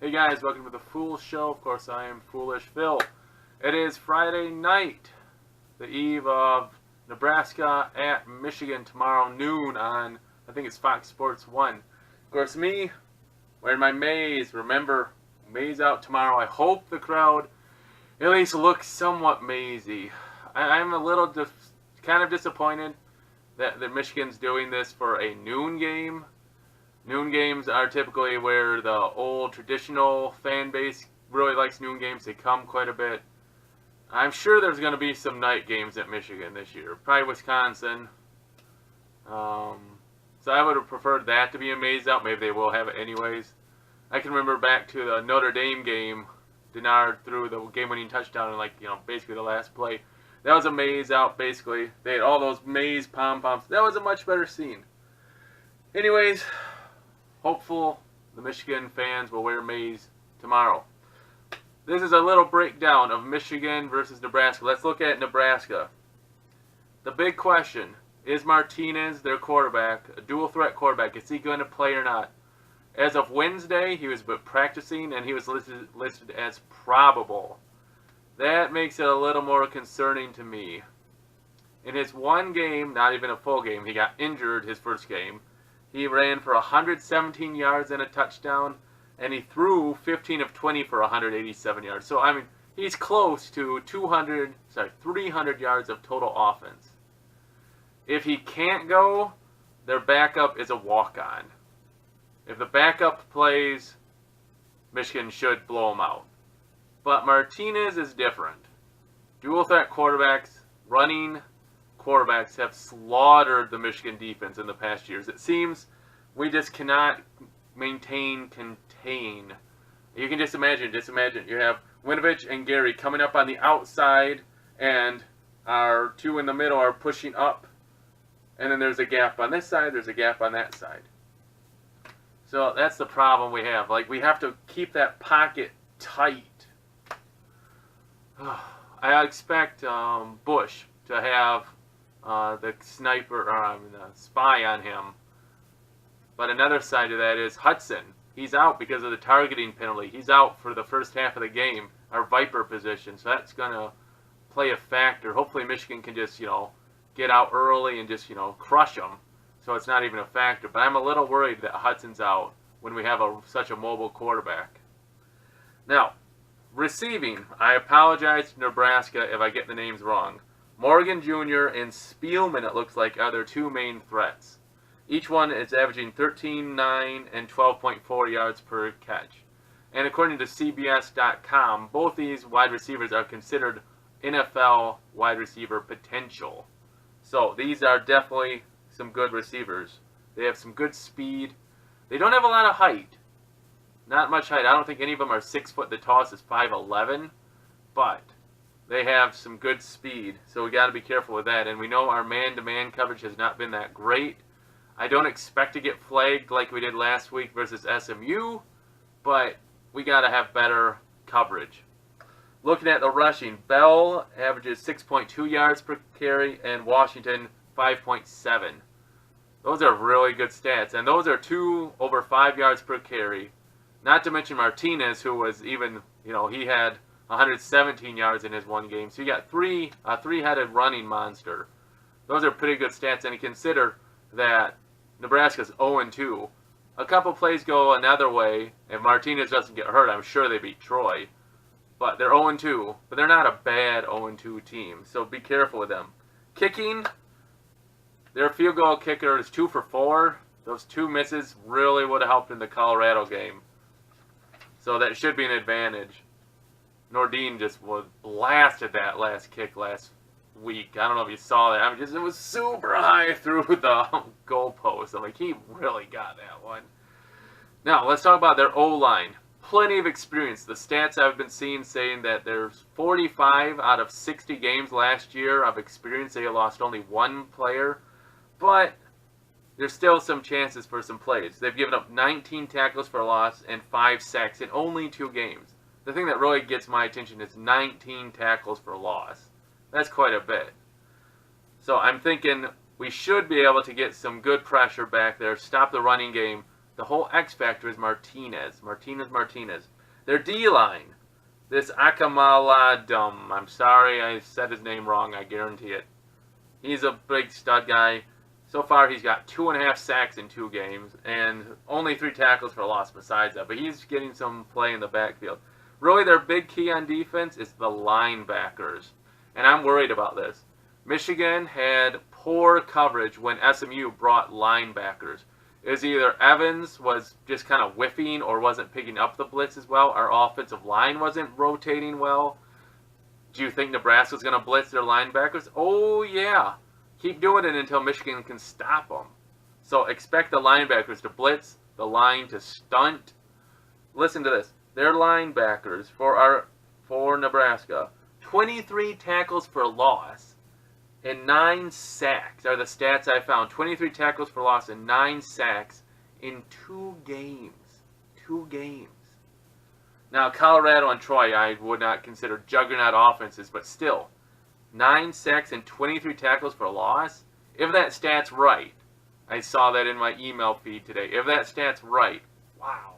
Hey guys, welcome to the Phool Show. Of course, I am Foolish Phil. It is Friday night, the eve of Nebraska at Michigan tomorrow noon on, I think it's Fox Sports 1. Of course, me, wearing my maize. Remember, maize out tomorrow. I hope the crowd at least looks somewhat mazy. I'm a little kind of disappointed that Michigan's doing this for a noon game. Noon games are typically where the old traditional fan base really likes noon games. They come quite a bit. I'm sure there's going to be some night games at Michigan this year. Probably Wisconsin. So I would have preferred that to be a maze out. Maybe they will have it anyways. I can remember back to the Notre Dame game. Denard threw the game-winning touchdown in basically the last play. That was a maze out basically. They had all those maze pom-poms. That was a much better scene. Anyways, hopeful the Michigan fans will wear maize tomorrow. This is a little breakdown of Michigan versus Nebraska. Let's look at Nebraska. The big question, is Martinez their quarterback, a dual threat quarterback? Is he going to play or not? As of Wednesday, he was practicing and he was listed as probable. That makes it a little more concerning to me. In his one game, not even a full game, he got injured his first game. He ran for 117 yards and a touchdown, and he threw 15 of 20 for 187 yards. So, I mean, he's close to 300 yards of total offense. If he can't go, their backup is a walk-on. If the backup plays, Michigan should blow him out. But Martinez is different. Dual threat quarterbacks, running quarterbacks have slaughtered the Michigan defense in the past years. It seems we just cannot contain. You can just imagine you have Winovich and Gary coming up on the outside, and our two in the middle are pushing up, and then there's a gap on this side, there's a gap on that side. So that's the problem we have. We have to keep that pocket tight. I expect Bush to have the spy on him. But another side of that is Hudson. He's out because of the targeting penalty. He's out for the first half of the game, our Viper position. So that's going to play a factor. Hopefully Michigan can just, get out early and just, crush them. So it's not even a factor. But I'm a little worried that Hudson's out when we have such a mobile quarterback. Now, receiving. I apologize to Nebraska if I get the names wrong. Morgan Jr. and Spielman, it looks like, are their two main threats. Each one is averaging 13.9 and 12.4 yards per catch. And according to CBS.com, both these wide receivers are considered NFL wide receiver potential. So these are definitely some good receivers. They have some good speed. They don't have a lot of height. Not much height. I don't think any of them are 6 foot. The tallest is 5'11". But they have some good speed, so we got to be careful with that. And we know our man-to-man coverage has not been that great. I don't expect to get flagged like we did last week versus SMU, but we got to have better coverage. Looking at the rushing, Bell averages 6.2 yards per carry, and Washington 5.7. Those are really good stats, and those are two over 5 yards per carry. Not to mention Martinez, who was even, he had 117 yards in his one game. So you got a three-headed running monster. Those are pretty good stats, and you consider that Nebraska's 0-2. A couple plays go another way. If Martinez doesn't get hurt, I'm sure they beat Troy. But they're 0-2. But they're not a bad 0-2 team, so be careful with them. Kicking, their field goal kicker is 2 for 4. Those 2 misses really would have helped in the Colorado game. So that should be an advantage. Nordine just blasted that last kick last week. I don't know if you saw that. I mean, it was super high through the goalpost. He really got that one. Now, let's talk about their O-line. Plenty of experience. The stats I've been seeing saying that there's 45 out of 60 games last year of experience. They lost only 1 player. But there's still some chances for some plays. They've given up 19 tackles for loss and 5 sacks in only 2 games. The thing that really gets my attention is 19 tackles for loss. That's quite a bit. So I'm thinking we should be able to get some good pressure back there, stop the running game, the whole X factor is Martinez. Martinez. Their D-line. This Akamaladum. I'm sorry I said his name wrong. I guarantee it. He's a big stud guy. So far, he's got 2.5 sacks in 2 games, and only 3 tackles for loss besides that. But he's getting some play in the backfield. Really, their big key on defense is the linebackers. And I'm worried about this. Michigan had poor coverage when SMU brought linebackers. It was either Evans was just kind of whiffing or wasn't picking up the blitz as well. Our offensive line wasn't rotating well. Do you think Nebraska's going to blitz their linebackers? Oh, yeah. Keep doing it until Michigan can stop them. So expect the linebackers to blitz, the line to stunt. Listen to this. Their linebackers for Nebraska, 23 tackles for loss and 9 sacks are the stats I found. 23 tackles for loss and 9 sacks in 2 games. 2 games. Now, Colorado and Troy I would not consider juggernaut offenses, but still, 9 sacks and 23 tackles for loss? If that stat's right, I saw that in my email feed today. If that stat's right, wow.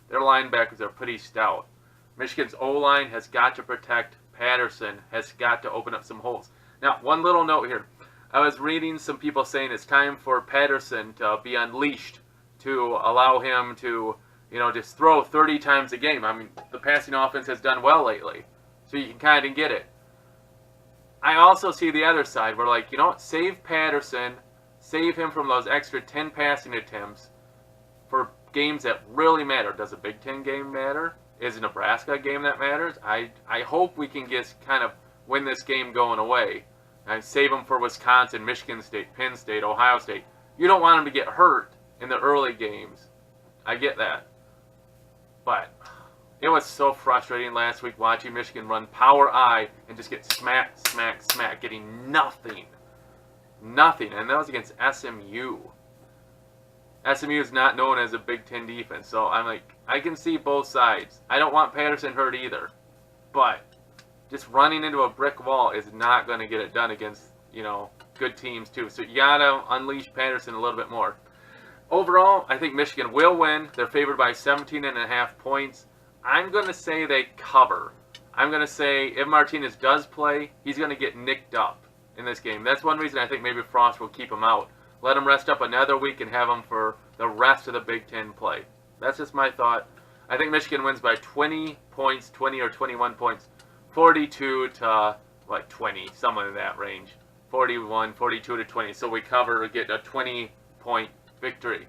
Their linebackers are pretty stout. Michigan's O-line has got to protect Patterson, has got to open up some holes. Now, one little note here. I was reading some people saying it's time for Patterson to be unleashed, to allow him to, just throw 30 times a game. I mean, the passing offense has done well lately, so you can kind of get it. I also see the other side where, save Patterson, save him from those extra 10 passing attempts for games that really matter. Does a Big Ten game matter? Is a Nebraska a game that matters? I hope we can just kind of win this game going away. And save them for Wisconsin, Michigan State, Penn State, Ohio State. You don't want them to get hurt in the early games. I get that. But it was so frustrating last week watching Michigan run power I and just get smack, getting nothing. Nothing. And that was against SMU. SMU is not known as a Big Ten defense. So I'm like, I can see both sides. I don't want Patterson hurt either. But just running into a brick wall is not going to get it done against, good teams too. So you got to unleash Patterson a little bit more. Overall, I think Michigan will win. They're favored by 17.5 points. I'm going to say they cover. I'm going to say if Martinez does play, he's going to get nicked up in this game. That's one reason I think maybe Frost will keep him out. Let him rest up another week and have him for the rest of the Big Ten play. That's just my thought. I think Michigan wins by 20 points, 20 or 21 points. 42 to, 20, somewhere in that range. 41, 42 to 20. So we cover, get a 20-point victory.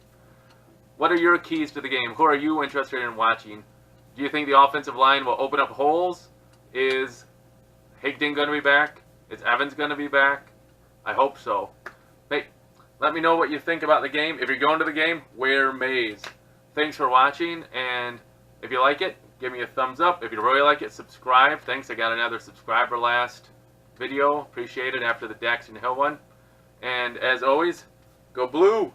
What are your keys to the game? Who are you interested in watching? Do you think the offensive line will open up holes? Is Higdon going to be back? Is Evans going to be back? I hope so. Hey, let me know what you think about the game. If you're going to the game, wear maize. Thanks for watching, and if you like it, give me a thumbs up. If you really like it, subscribe. Thanks, I got another subscriber last video. Appreciate it after the Daxton Hill one. And as always, go blue!